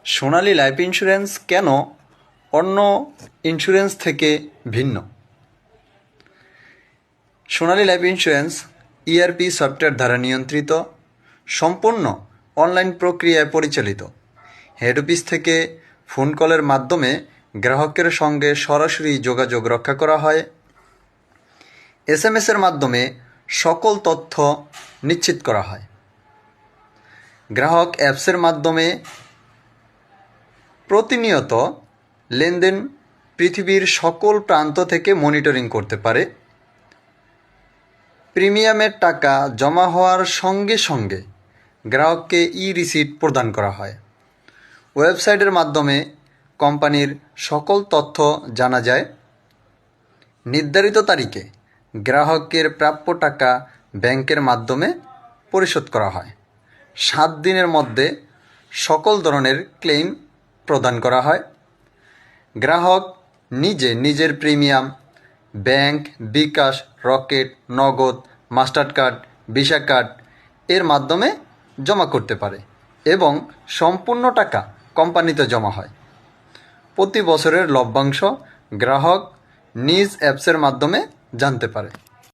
সোনালী life insurance কেন অন্য insurance থেকে ভিন্ন? সোনালী লাইফ ইন্স্যুরেন্স ইআরপি সফটওয়্যার দ্বারা নিয়ন্ত্রিত, সম্পূর্ণ অনলাইন প্রক্রিয়ায় পরিচালিত। হেড অফিস থেকে ফোন কলের মাধ্যমে গ্রাহকের সঙ্গে সরাসরি যোগাযোগ রক্ষা করা হয়। এসএমএসের মাধ্যমে সকল তথ্য নিশ্চিত করা হয়। গ্রাহক অ্যাপসের মাধ্যমে প্রতিনিয়ত লেনদেন পৃথিবীর সকল প্রান্ত থেকে মনিটরিং করতে পারে। প্রিমিয়ামের টাকা জমা হওয়ার সঙ্গে সঙ্গে গ্রাহককে ই-রিসিট প্রদান করা হয়। ওয়েবসাইটের মাধ্যমে কোম্পানির সকল তথ্য জানা যায়। নির্ধারিত তারিখে গ্রাহকের প্রাপ্য টাকা ব্যাংকের মাধ্যমে পরিশোধ করা হয়। 7 দিনের মধ্যে সকল ধরনের ক্লেইম প্রদান করা হয়। গ্রাহক নিজের প্রিমিয়াম ব্যাংক, বিকাশ, রকেট, নগদ, মাস্টার কার্ড, ভিসা কার্ড এর মাধ্যমে জমা করতে পারে এবং সম্পূর্ণ টাকা কোম্পানিতে জমা হয়। প্রতি বছরের লভ্যাংশ গ্রাহক নিজ অ্যাপসের মাধ্যমে জানতে পারে।